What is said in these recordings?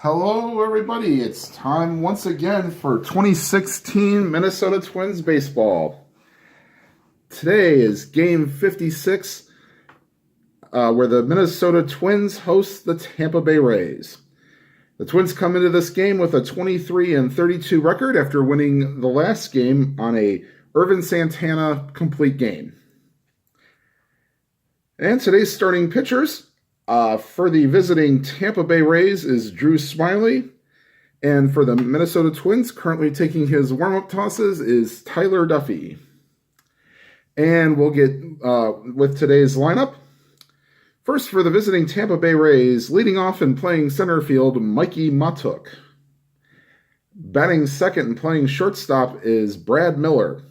Hello, everybody. It's time once again for 2016 Minnesota Twins baseball. Today is game 56, where the Minnesota Twins host the Tampa Bay Rays. The Twins come into this game with a 23-32 record after winning the last game on a Irvin Santana complete game. And today's starting pitchers for the visiting Tampa Bay Rays is Drew Smyly. And for the Minnesota Twins, currently taking his warm-up tosses is Tyler Duffey. And we'll get with today's lineup. First, for the visiting Tampa Bay Rays, leading off and playing center field, matic. Batting second and playing shortstop is Brad Miller.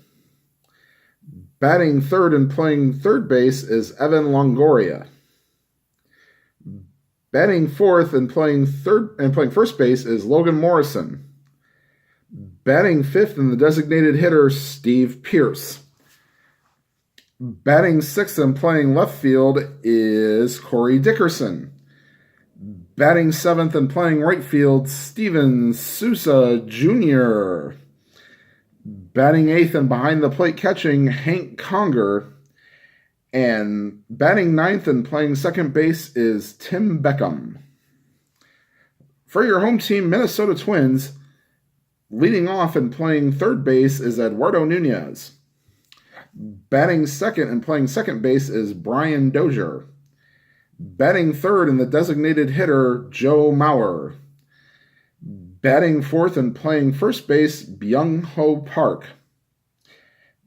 Batting third and playing third base is Evan Longoria. Batting fourth and playing first base is Logan Morrison. Batting fifth and the designated hitter, Steve Pearce. Batting sixth and playing left field is Corey Dickerson. Batting seventh and playing right field, Steven Souza Jr. Batting eighth and behind the plate catching, Hank Conger. And batting ninth and playing second base is Tim Beckham. For your home team, Minnesota Twins, leading off and playing third base is Eduardo Nunez. Batting second and playing second base is Brian Dozier. Batting third and the designated hitter, Joe Mauer. Batting fourth and playing first base, Byung-Ho Park.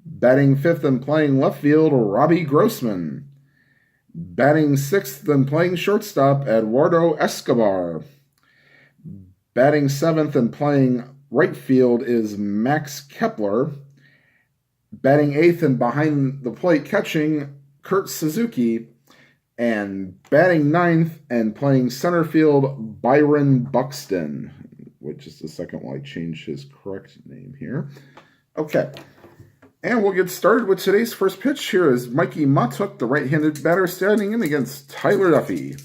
Batting fifth and playing left field, Robbie Grossman. Batting sixth and playing shortstop, Eduardo Escobar. Batting seventh and playing right field is Max Kepler. Batting eighth and behind the plate catching, Kurt Suzuki. And batting ninth and playing center field, Byron Buxton. Wait just a second while I change his correct name here. Okay. And we'll get started with today's first pitch. Here is Mikey Matuk, the right-handed batter, standing in against Tyler Duffey.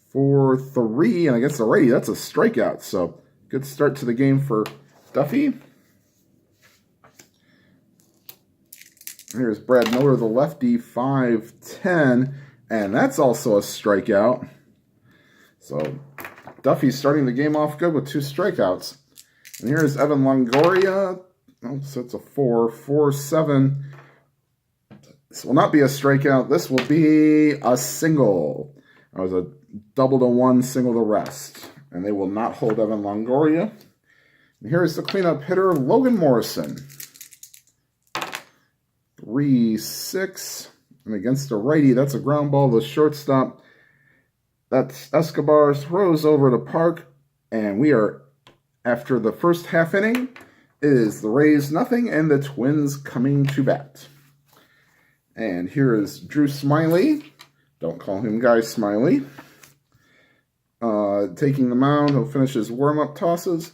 For 3, and against the righty, that's a strikeout. So, good start to the game for Duffey. Here's Brad Miller, the lefty, 5-10, and that's also a strikeout. So, Duffey's starting the game off good with 2 strikeouts. And here's Evan Longoria. Oh, so it's a 4-7. This will not be a strikeout. This will be a single. That was a double to one, single to rest. And they will not hold Evan Longoria. And here's the cleanup hitter, Logan Morrison. 3-6. And against the righty, that's a ground ball to shortstop. That's Escobar, throws over to Park. And we are, after the first half inning, is the Rays nothing and the Twins coming to bat. And here is Drew Smyly. Don't call him Guy Smyly. Taking the mound. He'll finish his warm-up tosses.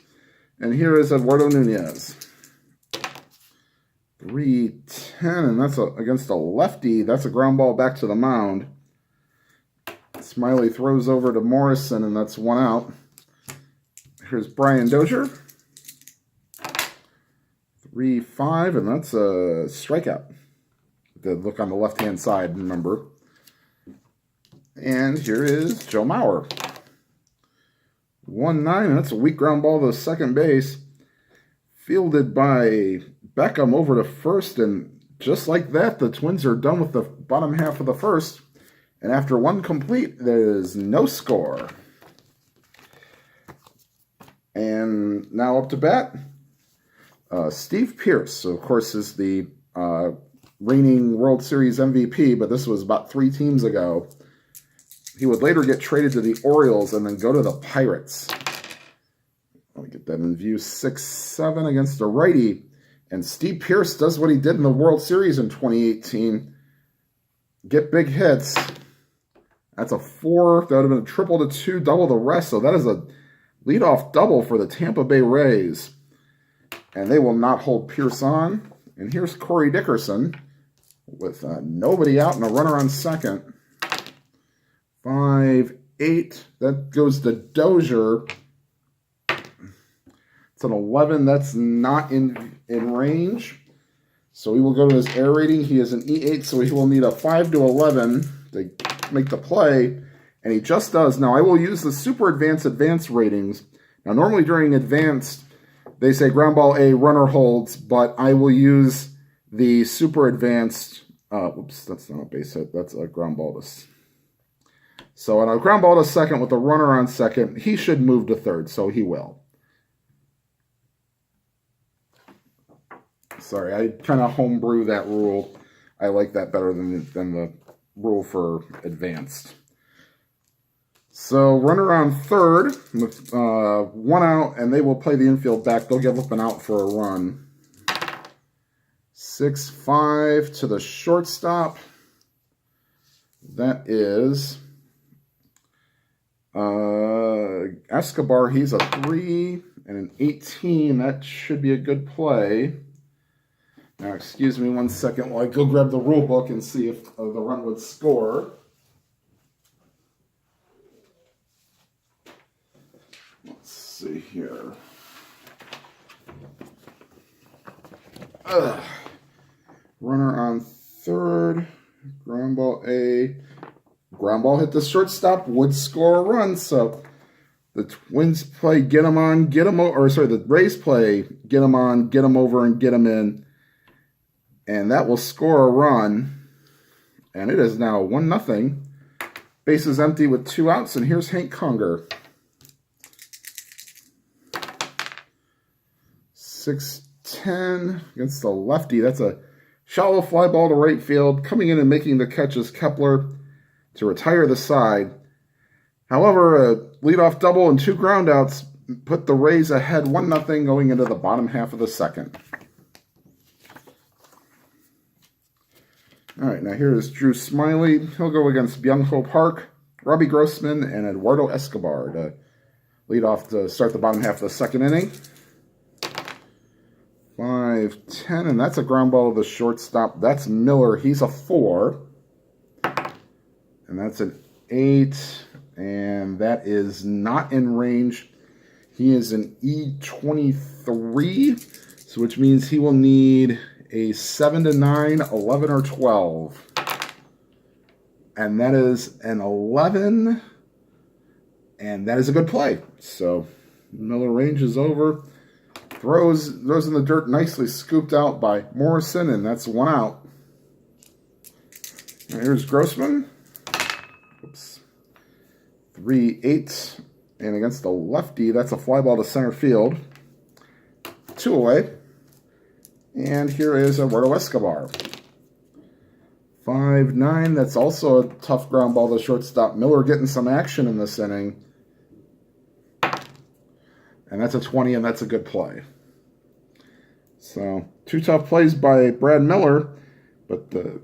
And here is Eduardo Nunez. 3-10, and that's against a lefty. That's a ground ball back to the mound. Smyly throws over to Morrison, and that's 1 out. Here's Brian Dozier. 3-5, and that's a strikeout. The look on the left-hand side, remember. And here is Joe Mauer. 1-9, and that's a weak ground ball to second base. Fielded by Beckham over to first, and just like that, the Twins are done with the bottom half of the first. And after 1 complete, there is no score. And now up to bat, Steve Pearce, so of course, is the reigning World Series MVP, but this was about 3 teams ago. He would later get traded to the Orioles and then go to the Pirates. Let me get that in view. 6-7 against the righty. And Steve Pearce does what he did in the World Series in 2018. Get big hits. That's a 4. That would have been a triple to 2, double the rest. So that is a leadoff double for the Tampa Bay Rays. And they will not hold Pearce on. And here's Corey Dickerson with nobody out and a runner on second. 5-8, 8. That goes to Dozier. It's an 11. That's not in range. So we will go to his air rating. He is an E8, so he will need a 5 to 11 to make the play. And he just does. Now, I will use the super advanced ratings. Now, normally during advanced, they say ground ball A, runner holds, but I will use the super advanced. Oops, that's not a base hit. That's a ground ball to. So, on a ground ball to second with a runner on second, he should move to third, so he will. Sorry, I kind of homebrew that rule. I like that better than the rule for advanced. So, runner on third with 1 out, and they will play the infield back. They'll give up an out for a run. 6-5 to the shortstop. That is Escobar. He's a 3 and an 18. That should be a good play. Now, excuse me 1 second while I go grab the rule book and see if the run would score. Let's see here. Runner on third. Ground ball A. Ground ball hit the shortstop. Would score a run. So the Twins play get him on, get him over. Or sorry, the Rays play get him on, get him over, and get him in. And that will score a run. And it is now 1-0. Bases empty with 2 outs. And here's Hank Conger. 6-10 against the lefty. That's a shallow fly ball to right field. Coming in and making the catch is Kepler to retire the side. However, a leadoff double and 2 groundouts put the Rays ahead 1-0 going into the bottom half of the second. All right, now here is Drew Smyly. He'll go against Byung-Ho Park, Robbie Grossman, and Eduardo Escobar to lead off to start the bottom half of the second inning. 5-10, and that's a ground ball to the shortstop. That's Miller. He's a 4. And that's an 8, and that is not in range. He is an E23, so which means he will need a 7 to 9, 11, or 12. And that is an 11, and that is a good play. So Miller range is over. Throws in the dirt, nicely scooped out by Morrison, and that's 1 out. Now here's Grossman. Oops. 3-8, and against the lefty, that's a fly ball to center field. 2 away. And here is Eduardo Escobar. 5-9, that's also a tough ground ball to shortstop. Miller getting some action in this inning. And that's a 20, and that's a good play. So, 2 tough plays by Brad Miller, but the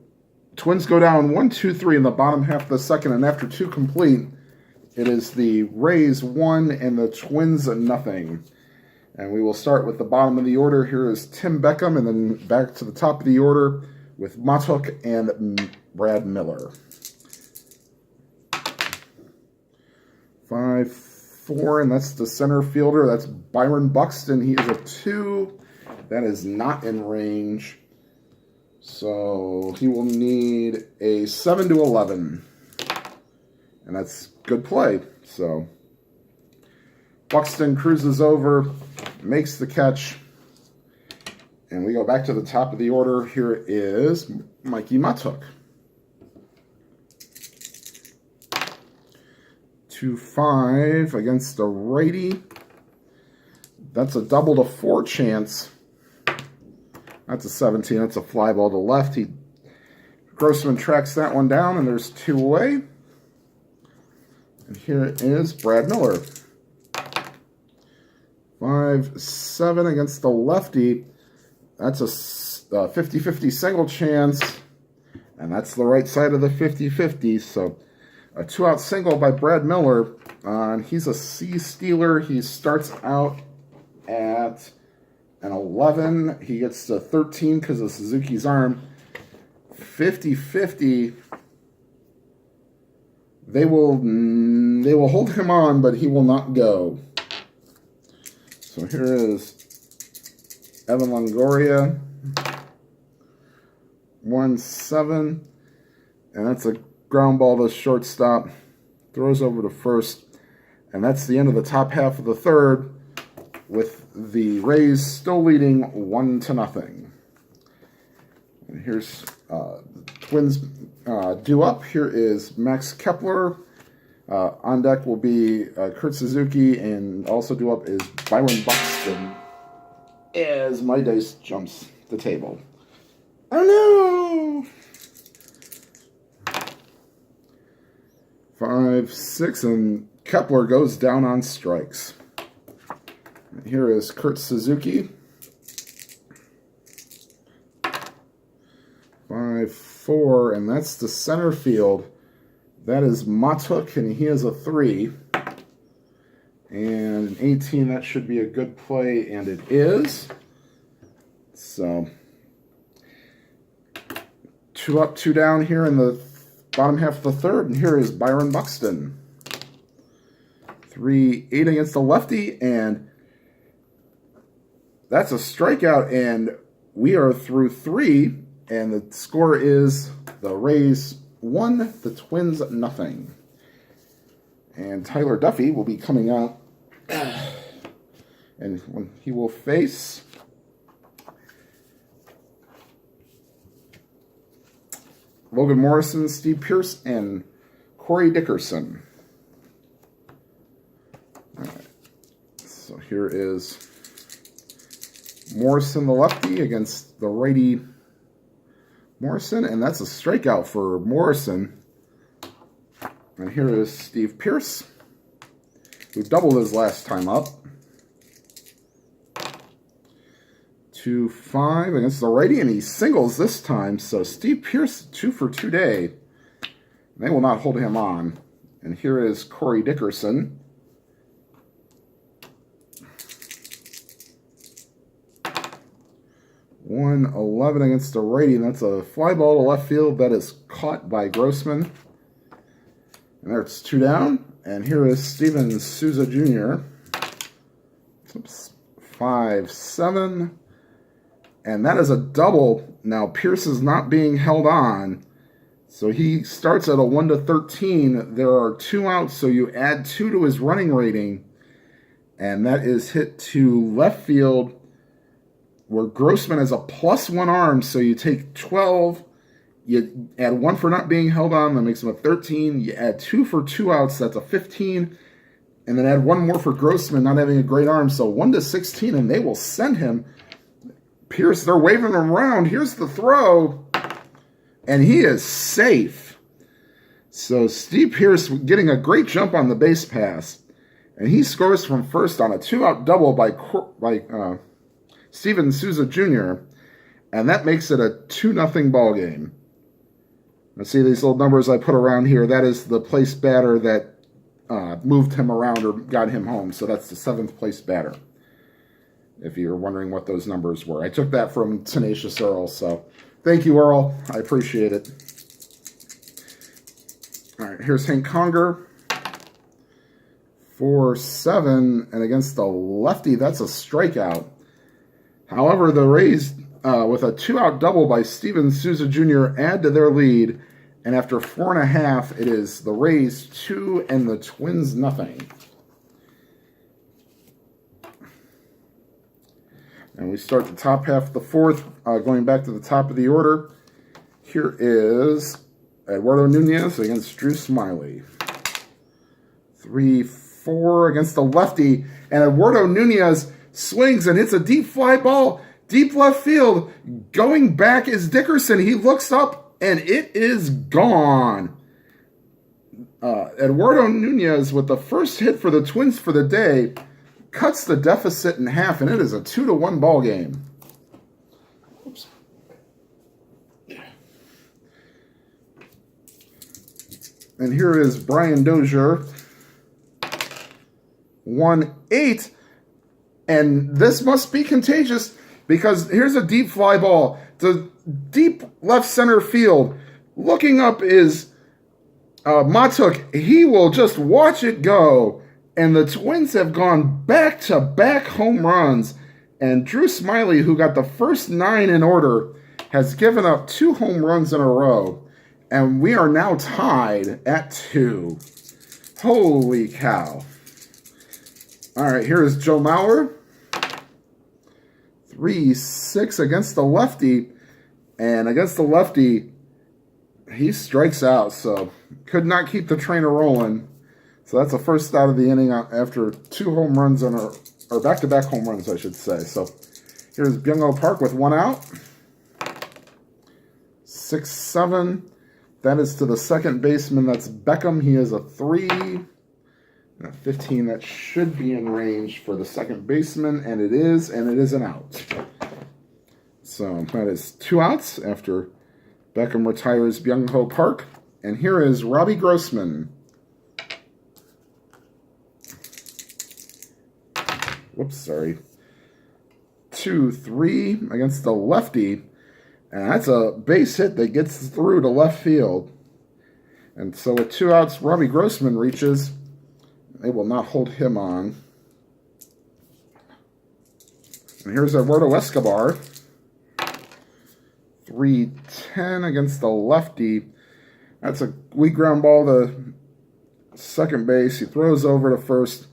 Twins go down 1-2-3 in the bottom half of the second, and after 2 complete, it is the Rays 1 and the Twins 0. And we will start with the bottom of the order. Here is Tim Beckham, and then back to the top of the order with Matic and Brad Miller. 5-4, and that's the center fielder. That's Byron Buxton. He is a 2. That is not in range. So he will need a 7 to 11. And that's good play. So Buxton cruises over, makes the catch. And we go back to the top of the order. Here is Mikey Matuk. 2-5 against the righty. That's a double to 4 chance. That's a 17. That's a fly ball to left. Grossman tracks that one down, and there's 2 away. And here is Brad Miller. 5-7 against the lefty. That's a 50-50 single chance. And that's the right side of the 50-50. So a 2-out single by Brad Miller. And he's a C stealer. He starts out at an 11. He gets to 13 because of Suzuki's arm. 50-50 They will hold him on, but he will not go. So here is Evan Longoria, 1-7, and that's a ground ball to shortstop. Throws over to first, and that's the end of the top half of the third, with the Rays still leading 1-0. And here's Twins due up. Here is Max Kepler. On deck will be Kurt Suzuki, and also due up is Byron Buxton as my dice jumps the table. Oh no! 5-6, and Kepler goes down on strikes. Here is Kurt Suzuki. 5-4, and that's the center field. That is Matic, and he has a 3. And an 18, that should be a good play, and it is. So, 2 up, 2 down here in the bottom half of the third, and here is Byron Buxton. 3-8 against the lefty, and that's a strikeout, and we are through 3, and the score is the Rays 1, the Twins 0. And Tyler Duffey will be coming out, and when he will face Logan Morrison, Steve Pearce, and Corey Dickerson. All right. So here is Morrison, the lefty, against the righty Morrison, and that's a strikeout for Morrison. And here is Steve Pearce, who doubled his last time up. 2-5 against the righty, and he singles this time. So Steve Pearce, 2 for 2 day. They will not hold him on. And here is Corey Dickerson. 1-11 against the righty, and that's a fly ball to left field that is caught by Grossman. And there's 2 down. And here is Steven Souza Jr. 5-7. And that is a double. Now, Pearce is not being held on. So he starts at a 1-13. There are 2 outs, so you add 2 to his running rating. And that is hit to left field, where Grossman has a +1 arm, so you take 12, you add 1 for not being held on, that makes him a 13, you add 2 for 2 outs, that's a 15, and then add 1 more for Grossman not having a great arm, so 1-16, and they will send him. Pearce, they're waving him around, here's the throw, and he is safe. So Steve Pearce getting a great jump on the base pass, and he scores from first on a 2-out double by Steven Souza Jr., and that makes it a 2-0 ball game. Let's see these little numbers I put around here. That is the place batter that moved him around or got him home. So that's the 7th place batter, if you're wondering what those numbers were. I took that from Tenacious Earl, so thank you, Earl. I appreciate it. All right, here's Hank Conger. 4-7, and against the lefty, that's a strikeout. However, the Rays, with a 2-out double by Steven Souza Jr., add to their lead, and after 4.5, it is the Rays 2 and the Twins 0. And we start the top half of the fourth, going back to the top of the order. Here is Eduardo Nunez against Drew Smyly. 3-4 against the lefty, and Eduardo Nunez swings and hits a deep fly ball, deep left field. Going back is Dickerson. He looks up, and it is gone. Eduardo Nunez, with the first hit for the Twins for the day, cuts the deficit in half, and it is a 2-1 ball game. Oops. And here is Brian Dozier. 1-8. And this must be contagious, because here's a deep fly ball to deep left center field. Looking up is Matuk, he will just watch it go. And the Twins have gone back-to-back home runs. And Drew Smyly, who got the first 9 in order, has given up 2 home runs in a row. And we are now tied at 2. Holy cow. All right, here is Joe Mauer. 3-6 against the lefty. And against the lefty, he strikes out. So could not keep the trainer rolling. So that's the first out of the inning after 2 home runs or back-to-back home runs, I should say. So here's Byung-Ho Park with 1 out. 6-7. That is to the second baseman. That's Beckham. He is a 3. And a 15. That should be in range for the second baseman. And it is an out. So that is 2 outs after Beckham retires Byung-Ho Park. And here is Robbie Grossman. Whoops, sorry. 2-3 against the lefty. And that's a base hit that gets through to left field. And so with 2 outs, Robbie Grossman reaches. They will not hold him on. And here's Eduardo Escobar. 3-10 against the lefty. That's a weak ground ball to second base. He throws over to first.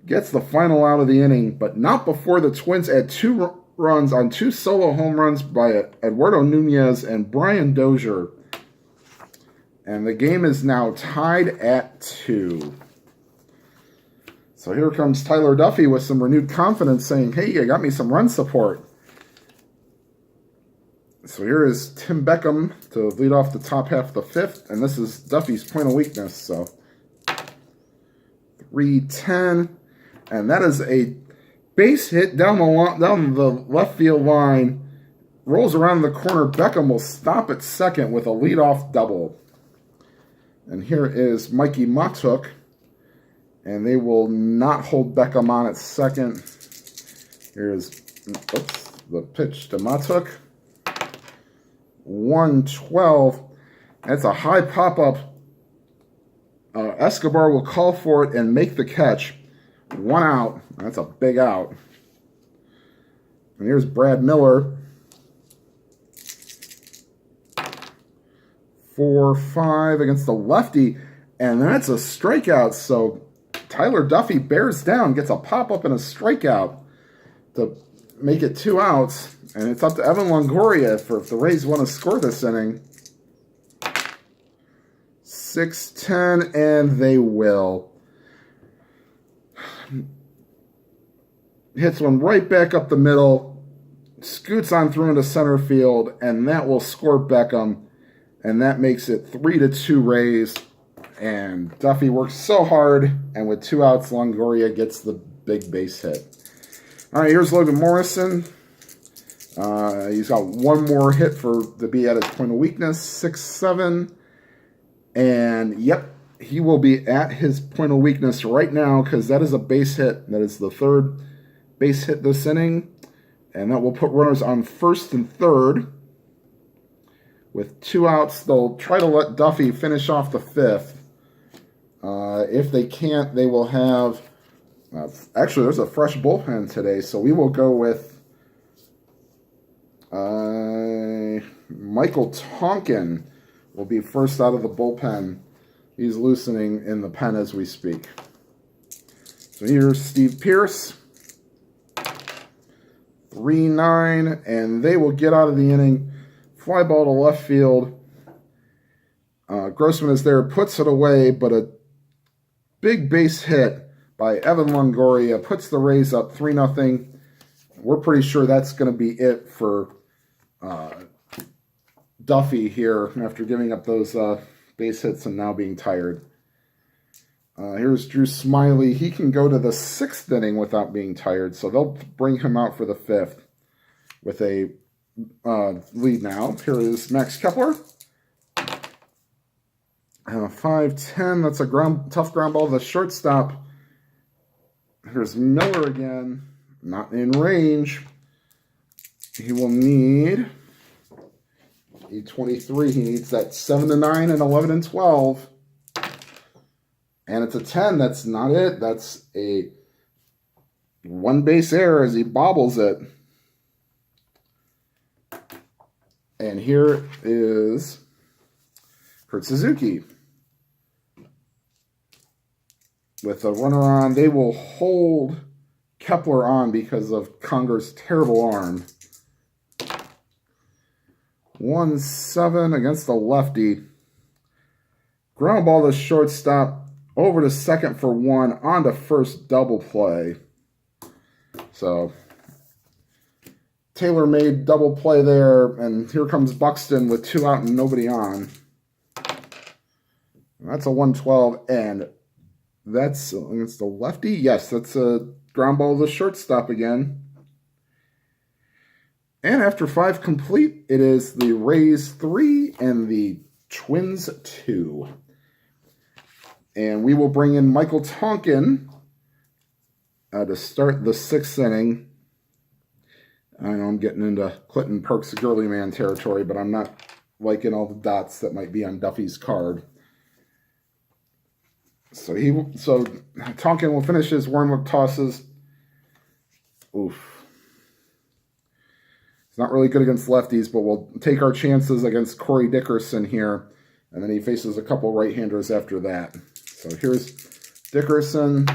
Gets the final out of the inning, but not before the Twins add 2 runs on 2 solo home runs by Eduardo Nunez and Brian Dozier. And the game is now tied at 2. So here comes Tyler Duffey with some renewed confidence saying, hey, you got me some run support. So here is Tim Beckham to lead off the top half of the 5th, and this is Duffy's point of weakness. So 3-10. And that is a base hit down the left field line. Rolls around the corner. Beckham will stop at second with a leadoff double. And here is Mikey Matuk. And they will not hold Beckham on at second. Here's the pitch to Matuk. 1-12. That's a high pop-up. Escobar will call for it and make the catch. 1 out. That's a big out. And here's Brad Miller. 4-5 against the lefty. And that's a strikeout. So Tyler Duffey bears down, gets a pop-up and a strikeout to make it 2 outs. And it's up to Evan Longoria if the Rays want to score this inning. 6-10, and they will. Hits one right back up the middle, scoots on through into center field, and that will score Beckham, and that makes it 3-2 Rays. And Duffey works so hard, and with 2 outs, Longoria gets the big base hit. All right, here's Logan Morrison. He's got 1 more hit to be at his point of weakness, 6-7, and yep, he will be at his point of weakness right now because that is a base hit. That is the 3rd base hit this inning, and that will put runners on first and third. With 2 outs, they'll try to let Duffey finish off the 5th. If they can't, they will have... actually, there's a fresh bullpen today, so we will go with Michael Tonkin will be first out of the bullpen. He's loosening in the pen as we speak. So here's Steve Pearce. 3-9, and they will get out of the inning. Fly ball to left field. Grossman is there, puts it away, but a big base hit by Evan Longoria puts the Rays up 3-0. We're pretty sure that's going to be it for Duffey here after giving up those base hits and now being tired. Here's Drew Smyly. He can go to the 6th inning without being tired, so they'll bring him out for the 5th with a lead now. Here is Max Kepler. 5-10. That's a tough ground ball to the shortstop. Here's Miller again. Not in range. He will need 23. He needs that 7-9 and 11-12. And it's a 10. That's not it. That's a one base error as he bobbles it. And here is Kurt Suzuki. With a runner on, they will hold Kepler on because of Conger's terrible arm. 1-7 against the lefty. Ground ball to shortstop, over to second for 1, on to first, double play. So, tailor-made double play there, and here comes Buxton with 2 out and nobody on. That's a 112, and that's against the lefty. Yes, that's a ground ball to shortstop again. And after 5 complete, it is the Rays 3 and the Twins 2. And we will bring in Michael Tonkin to start the 6th inning. I know I'm getting into Clinton Perks girly man territory, but I'm not liking all the dots that might be on Duffy's card. So Tonkin will finish his warm-up tosses. Oof. He's not really good against lefties, but we'll take our chances against Corey Dickerson here. And then he faces a couple right-handers after that. So here's Dickerson,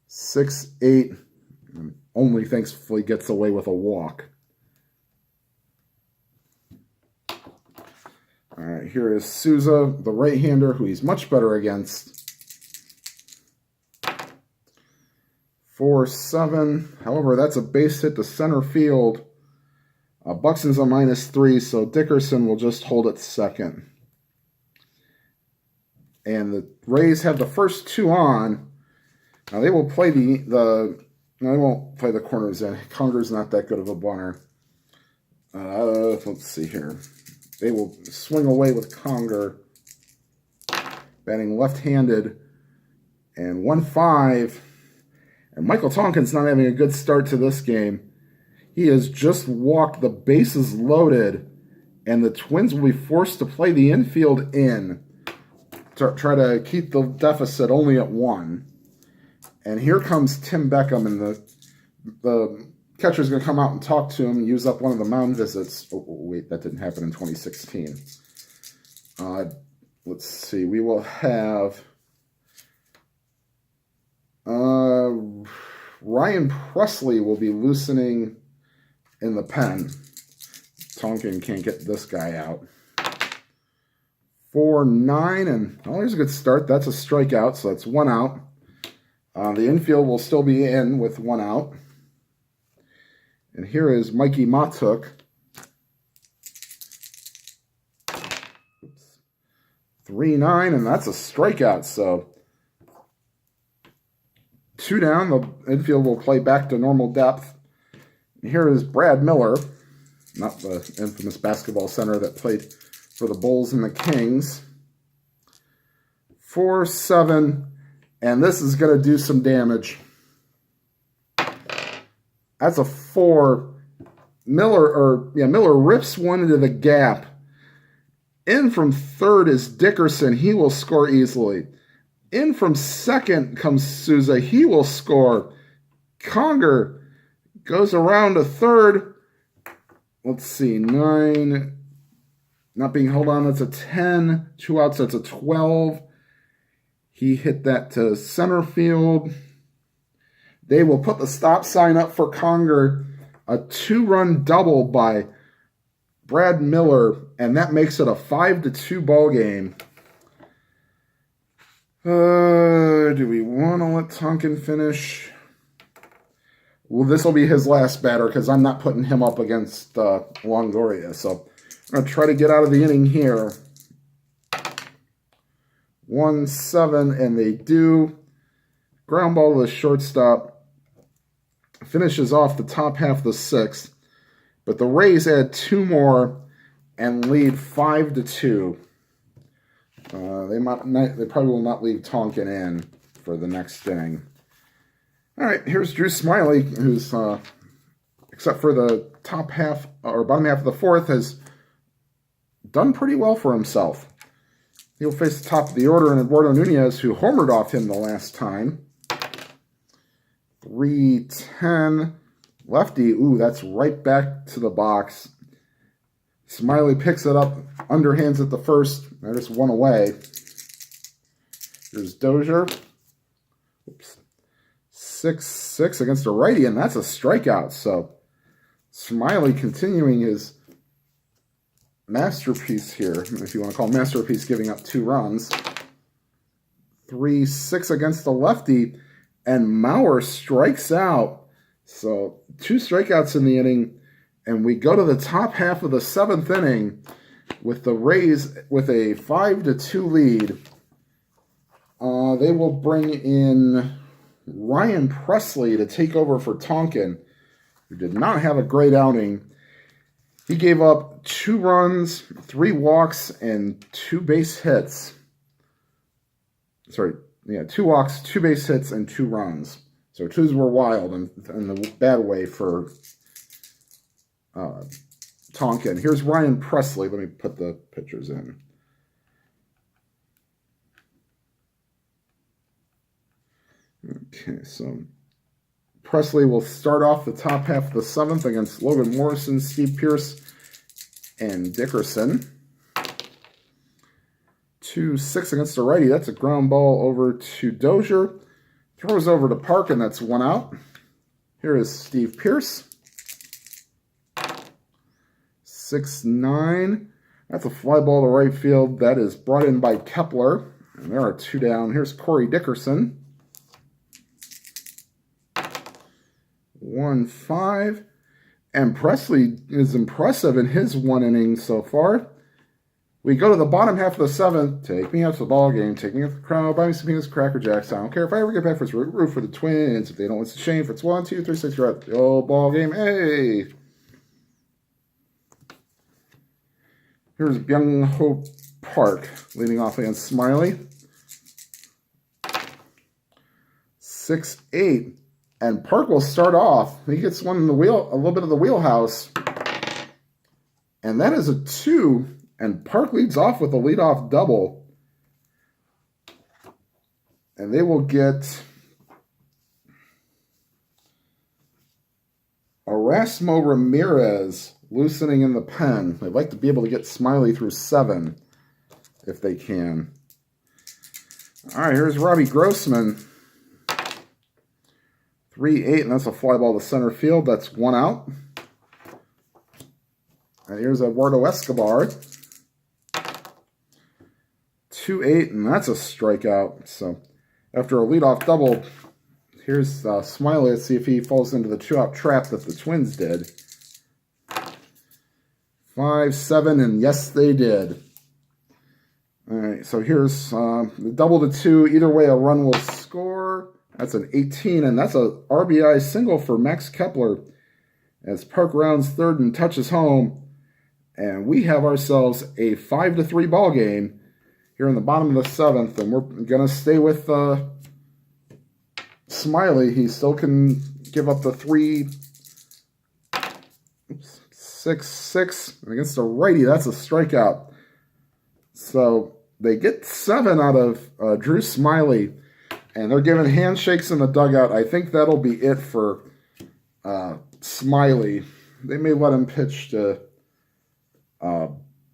6'8", and only thankfully gets away with a walk. All right, here is Souza, the right-hander, who he's much better against. 4-7. However, that's a base hit to center field. Buxton's a -3, so Dickerson will just hold at second. And the Rays have the first 2 on. Now they will play they won't play the corners in. Conger's not that good of a bunter. Let's see here. They will swing away with Conger, batting left-handed, and 1-5. And Michael Tonkin's not having a good start to this game. He has just walked, the bases loaded, and the Twins will be forced to play the infield in to try to keep the deficit only at 1. And here comes Tim Beckham, and the catcher's going to come out and talk to him, use up one of the mound visits. Oh, wait, that didn't happen in 2016. Let's see. We will have Ryan Presley will be loosening in the pen. Tonkin can't get this guy out. 4-9, and there's a good start. That's a strikeout, so that's 1 out. The infield will still be in with 1 out. And here is Mikey Matuk. 3-9, and that's a strikeout, so 2 down. The infield will play back to normal depth. And here is Brad Miller, not the infamous basketball center that played for the Bulls and the Kings. 4-7, and this is going to do some damage. That's a 4. Miller rips one into the gap. In from third is Dickerson. He will score easily. In from second comes Souza. He will score. Conger goes around to third. Let's see, 9. Not being held on, that's a 10. 2 outs, that's a 12. He hit that to center field. They will put the stop sign up for Conger. A 2-run double by Brad Miller, and that makes it a 5-2 ball game. Do we want to let Tonkin finish? Well, this will be his last batter because I'm not putting him up against Longoria. So I'm going to try to get out of the inning here. 1-7, and they do. Ground ball to the shortstop. Finishes off the top half of the 6th. But the Rays add 2 more and lead 5-2. They probably will not leave Tonkin in for the next inning. All right, here's Drew Smyly, who's, except for the top half or bottom half of the 4th, has done pretty well for himself. He'll face the top of the order in Eduardo Nunez, who homered off him the last time. 310. Lefty. Ooh, that's right back to the box. Smyly picks it up, underhands it the first. I just one away. Here's Dozier. Oops. 6-6 against a righty, and that's a strikeout. So Smyly continuing his masterpiece here, if you want to call masterpiece, giving up 2 runs. 3-6 against the lefty, and Mauer strikes out. So 2 strikeouts in the inning, and we go to the top half of the 7th inning with the Rays with a 5-2 lead. They will bring in Ryan Presley to take over for Tonkin, who did not have a great outing. He gave up 2 runs, 3 walks, and 2 base hits. 2 walks, 2 base hits, and 2 runs. So 2s were wild in a bad way for Tonkin. Here's Ryan Presley. Let me put the pictures in. Okay, so Presley will start off the top half of the 7th against Logan Morrison, Steve Pearce, and Dickerson. 2-6 against the righty. That's a ground ball over to Dozier. Throws over to Park, and that's 1 out. Here is Steve Pearce. 6-9. That's a fly ball to right field. That is brought in by Kepler. And there are 2 down. Here's Corey Dickerson. 1-5. And Presley is impressive in his 1 inning so far. We go to the bottom half of the 7th. Take me out to the ball game. Take me out to the crowd. Buy me some peanuts, Cracker Jacks. I don't care if I ever get back for root for the Twins. If they don't, it's a shame. For it's 1, 2, 3, 6, you're at the old ball game. Hey! Here's Byung Ho Park leading off against Smyly. 6-8. And Park will start off. He gets one in the wheel, a little bit of the wheelhouse. And that is a 2. And Park leads off with a leadoff double. And they will get Erasmo Ramirez loosening in the pen. They'd like to be able to get Smyly through 7 if they can. All right, here's Robbie Grossman. 3-8, and that's a fly ball to center field. That's 1 out. And here's Eduardo Escobar. 2-8, and that's a strikeout. So after a leadoff double, here's Smyly. Let's see if he falls into the 2-out trap that the Twins did. 5-7, and yes, they did. All right, so here's the double to 2. Either way, a run will score. That's an 18, and that's a RBI single for Max Kepler as Park rounds 3rd and touches home. And we have ourselves a 5-3 ball game here in the bottom of the 7th, and we're going to stay with Smyly. He still can give up the 6-6 against a righty. That's a strikeout. So they get 7 out of Drew Smyly, and they're giving handshakes in the dugout. I think that'll be it for Smyly. They may let him pitch to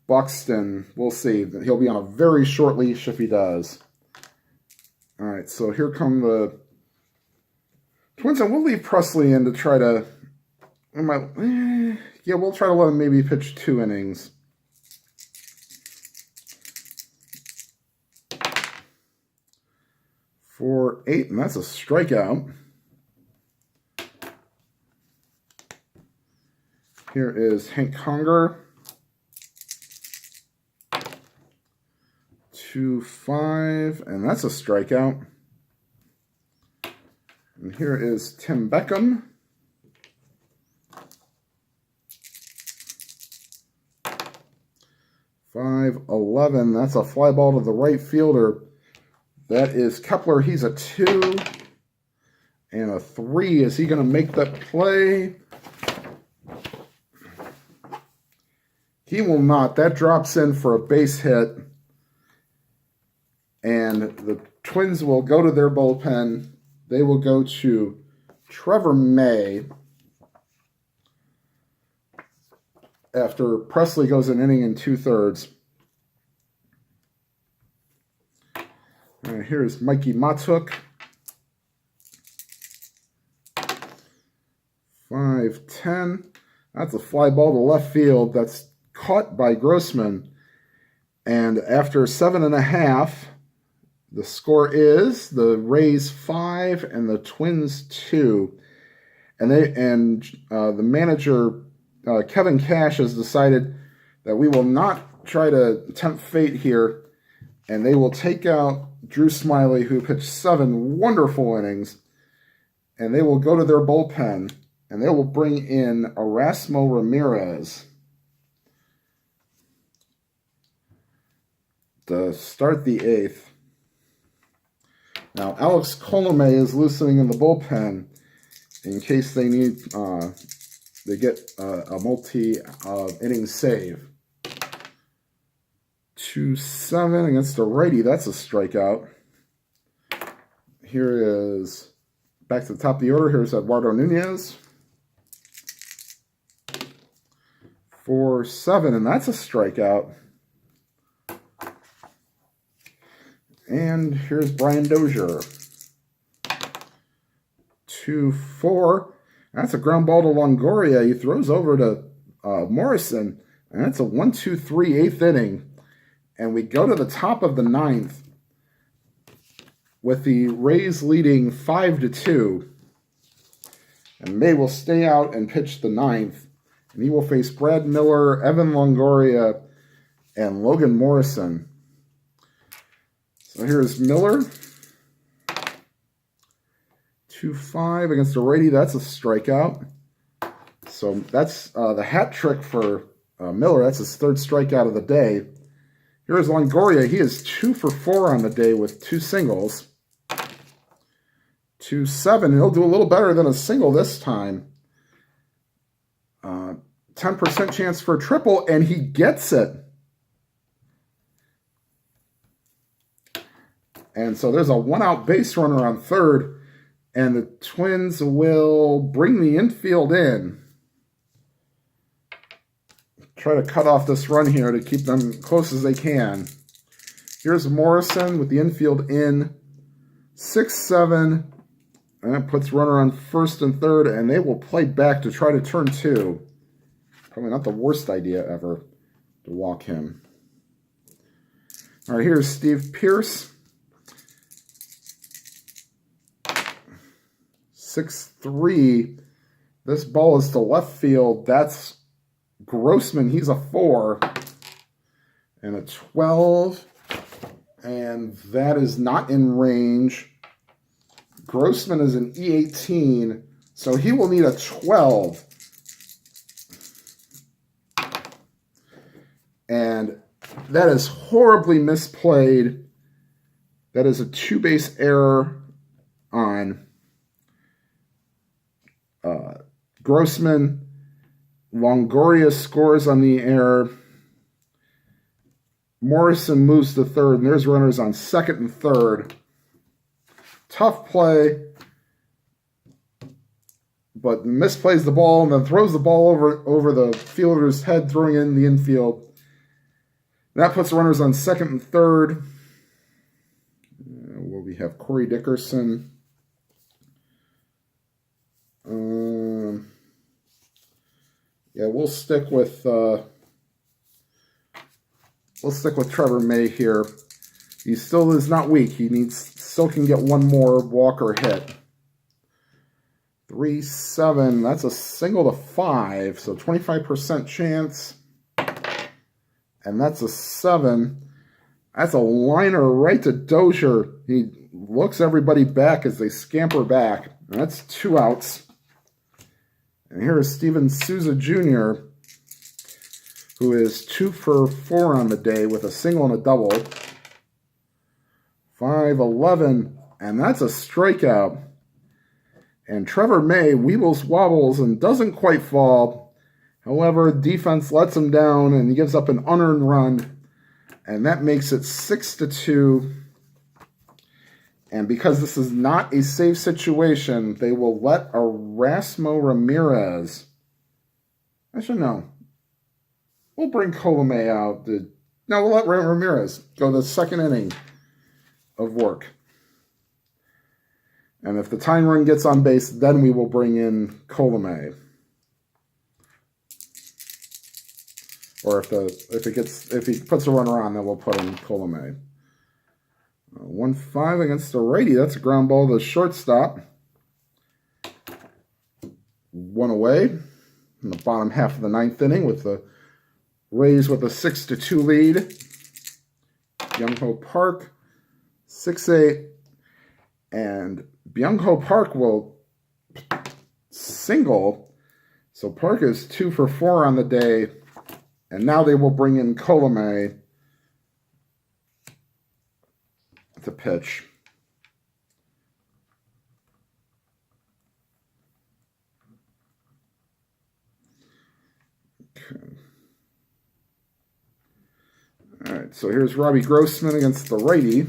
Buxton. We'll see. He'll be on a very short leash if he does. All right, so here come the Twins, and we'll leave Presley in to try to... yeah, we'll try to let him maybe pitch 2 innings. For 8, and that's a strikeout. Here is Hank Conger. 2-5, and that's a strikeout. And here is Tim Beckham. 5-11, that's a fly ball to the right fielder. That is Kepler. He's a 2 and a 3. Is he going to make that play? He will not. That drops in for a base hit. And the Twins will go to their bullpen. They will go to Trevor May after Presley goes an inning and 2/3. And here's Mikey Matuk. 5-10. That's a fly ball to left field. That's caught by Grossman. And after 7.5, the score is the Rays 5 and the Twins 2. And the manager Kevin Cash has decided that we will not try to tempt fate here, and they will take out Drew Smyly, who pitched 7 wonderful innings, and they will go to their bullpen, and they will bring in Erasmo Ramirez to start the 8th. Now, Alex Colomé is loosening in the bullpen in case they need they get a multi-inning save. 2-7 against a righty. That's a strikeout. Here is back to the top of the order. Here's Eduardo Nunez. 4-7, and that's a strikeout. And here's Brian Dozier. 2-4. That's a ground ball to Longoria. He throws over to Morrison, and that's a 1-2-3 8th inning. And we go to the top of the 9th with the Rays leading 5-2. And May will stay out and pitch the 9th. And he will face Brad Miller, Evan Longoria, and Logan Morrison. So here's Miller. 2-5 against a righty. That's a strikeout. So that's the hat trick for Miller. That's his 3rd strikeout of the day. Here's Longoria. He is 2 for 4 on the day with 2 singles. 2-7. He'll do a little better than a single this time. 10% chance for a triple, and he gets it. And so there's a 1-out base runner on 3rd. And the Twins will bring the infield in. Try to cut off this run here to keep them close as they can. Here's Morrison with the infield in. 6-7. And that puts runner on 1st and 3rd. And they will play back to try to turn 2. Probably not the worst idea ever to walk him. All right, here's Steve Pearce. 6-3. This ball is to left field. That's Grossman. He's a 4. And a 12. And that is not in range. Grossman is an E18. So he will need a 12. And that is horribly misplayed. That is a 2-base error on Grossman. Longoria scores on the error. Morrison moves to 3rd, and there's runners on 2nd and 3rd. Tough play, but misplays the ball and then throws the ball over the fielder's head, throwing it in the infield. That puts runners on 2nd and 3rd. Where we have Corey Dickerson. Yeah, we'll stick with Trevor May here. He still is not weak. He still can get one more walk or hit. 3-7. That's a single to 5, so 25% chance. And that's a 7. That's a liner right to Dozier. He looks everybody back as they scamper back. And that's 2 outs. And here is Steven Souza Jr., who is 2 for 4 on the day with a single and a double. 5-11, and that's a strikeout. And Trevor May weebles, wobbles, and doesn't quite fall. However, defense lets him down, and he gives up an unearned run. And that makes it 6-2. And because this is not a safe situation, they will let Erasmo Ramirez. Actually, no. We'll bring Colomé out. No, we'll let Ramirez go the second inning of work. And if the tying run gets on base, then we will bring in Colomé. Or if he puts a runner on, then we'll put in Colomé. 1-5 against the righty. That's a ground ball to the shortstop. 1 away in the bottom half of the ninth inning with the Rays with a 6-2 lead. Byung-Ho Park, 6-8. And Byung-Ho Park will single. So Park is 2 for 4 on the day. And now they will bring in Colomé to pitch. Okay. All right, so here's Robbie Grossman against the righty.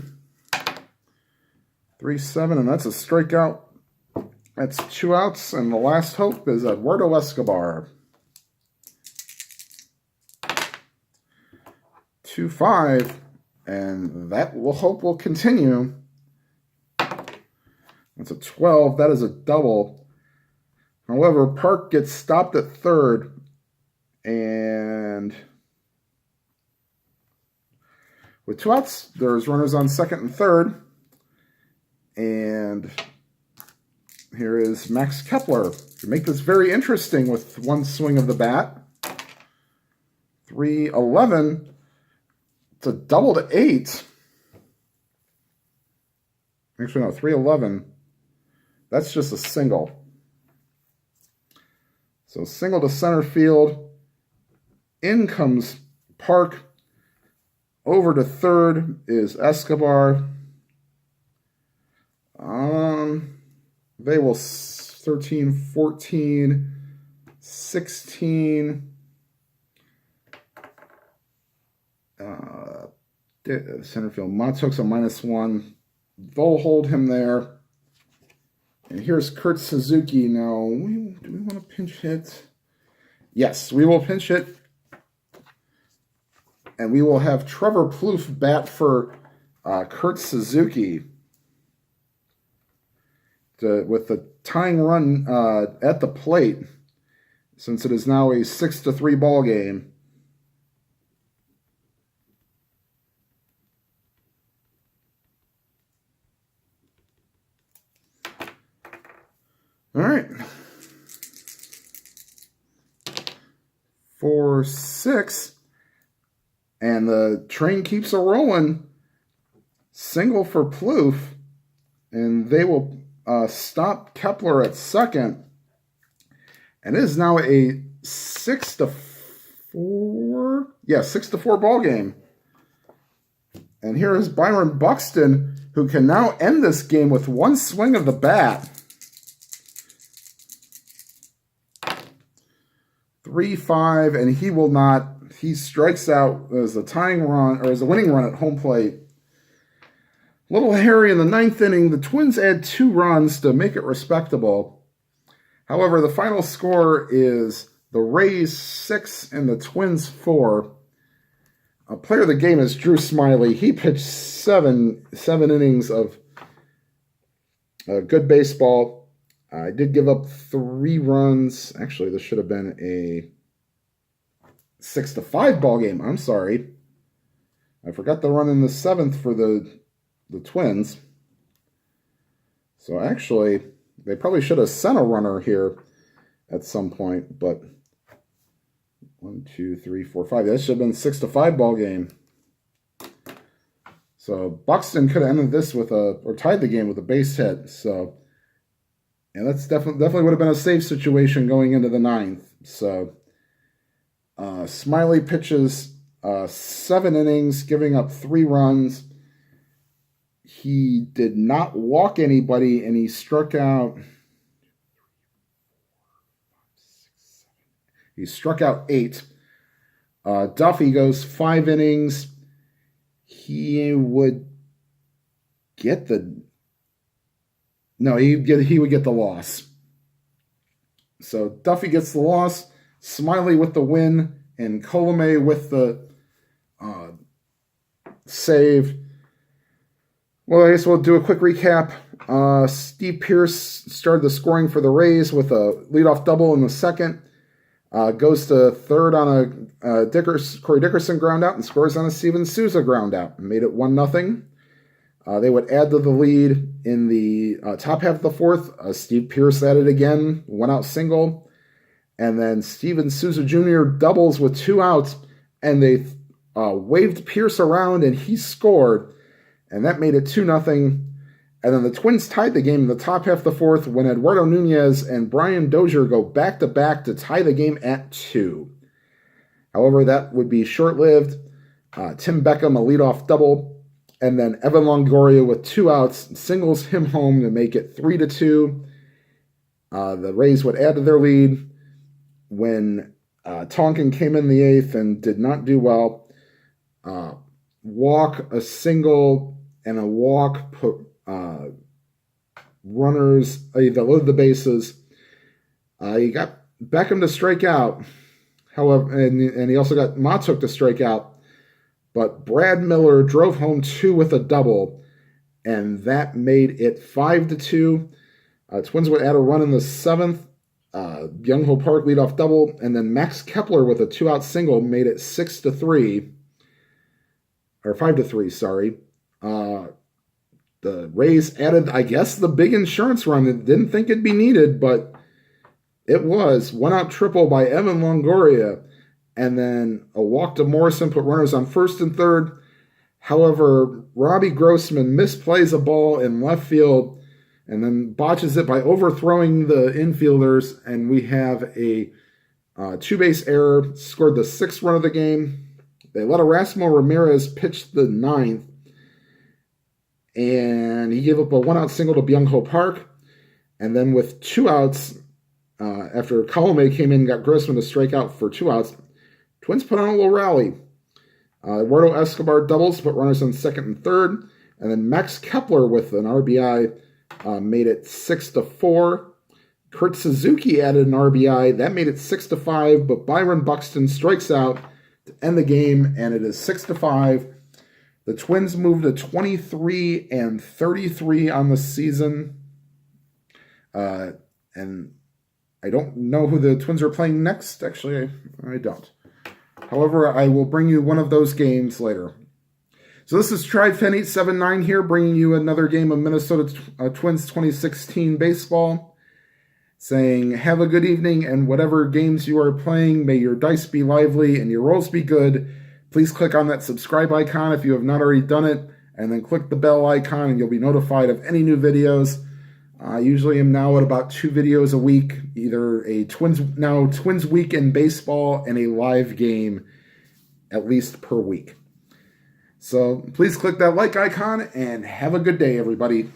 3-7, and that's a strikeout. That's 2 outs, and the last hope is Eduardo Escobar. 2-5, and that hope will continue. That's a 12. That is a double. However, Park gets stopped at third, and with 2 outs, there's runners on second and third. And here is Max Kepler to make this very interesting with 1 swing of the bat. 3-11. It's a double to 8. Actually, no, 3-11. That's just a single. So single to center field. In comes Park. Over to third is Escobar. They will 13, 14, 16. Center field. Matic's a -1. They'll hold him there. And here's Kurt Suzuki. Now, do we want to pinch hit? Yes, we will pinch hit. And we will have Trevor Plouffe bat for Kurt Suzuki. With the tying run at the plate, since it is now a 6-3 ball game. All right. 4-6. And the train keeps a rolling. Single for Plouffe. And they will stop Kepler at second. And it is now a 6-4. Yeah, 6-4 ball game. And here is Byron Buxton, who can now end this game with 1 swing of the bat. 3-5, and he will not. He strikes out as a tying run, or as a winning run at home plate. Little hairy in the 9th inning. The Twins add 2 runs to make it respectable. However, the final score is the Rays 6 and the Twins 4. A player of the game is Drew Smyly. He pitched seven innings of good baseball. I did give up 3 runs. Actually, this should have been a 6-5 ball game. I'm sorry. I forgot the run in the 7th for the Twins. So actually, they probably should have sent a runner here at some point. But 1, 2, 3, 4, 5. That should have been a 6-5 ball game. So Buxton could have ended this with or tied the game with a base hit. So, and that's definitely would have been a safe situation going into the 9th. So Smyly pitches 7 innings, giving up 3 runs. He did not walk anybody, and he struck out. He struck out 8. Duffey goes 5 innings. He would get the No, he would get the loss. So Duffey gets the loss, Smyly with the win, and Colomé with the save. Well, I guess we'll do a quick recap. Steve Pearce started the scoring for the Rays with a leadoff double in the second. Goes to third on a Corey Dickerson ground out and scores on a Steven Souza ground out and made it 1-0. They would add to the lead in the top half of the fourth. Steve Pearce added again, 1-out single. And then Steven Souza Jr. doubles with 2 outs, and they waved Pearce around, and he scored. And that made it 2-0. And then the Twins tied the game in the top half of the fourth when Eduardo Nunez and Brian Dozier go back-to-back to tie the game at 2. However, that would be short-lived. Tim Beckham, a leadoff double. And then Evan Longoria with 2 outs singles him home to make it 3-2. The Rays would add to their lead when Tonkin came in the 8th and did not do well. Walk, a single, and a walk put runners that loaded the bases. He got Beckham to strike out. However, and he also got Matic to strike out. But Brad Miller drove home 2 with a double, and that made it 5-2. Twins would add a run in the 7th. Byung Ho Park leadoff double, and then Max Kepler with a 2-out single made it 6-3. Or 5-3, sorry. The Rays added, I guess, the big insurance run. It didn't think it'd be needed, but it was. 1-out triple by Evan Longoria. And then a walk to Morrison put runners on first and third. However, Robbie Grossman misplays a ball in left field and then botches it by overthrowing the infielders. And we have a 2-base error, scored the 6th run of the game. They let Erasmo Ramirez pitch the 9th. And he gave up a 1-out single to Byung Ho Park. And then with 2 outs, after Colomé came in and got Grossman to strike out for 2 outs, Twins put on a little rally. Eduardo Escobar doubles, put runners on second and third. And then Max Kepler with an RBI made it 6-4. Kurt Suzuki added an RBI. That made it 6-5, but Byron Buxton strikes out to end the game, and it is 6-5. The Twins moved to 23-33 on the season. And I don't know who the Twins are playing next. Actually, I don't. However, I will bring you one of those games later. So this is TriFan879 here, bringing you another game of Minnesota Twins 2016 baseball. Saying, have a good evening, and whatever games you are playing, may your dice be lively and your rolls be good. Please click on that subscribe icon if you have not already done it, and then click the bell icon and you'll be notified of any new videos. I usually am now at about 2 videos a week, either a Twins week in baseball and a live game at least per week. So please click that like icon and have a good day, everybody.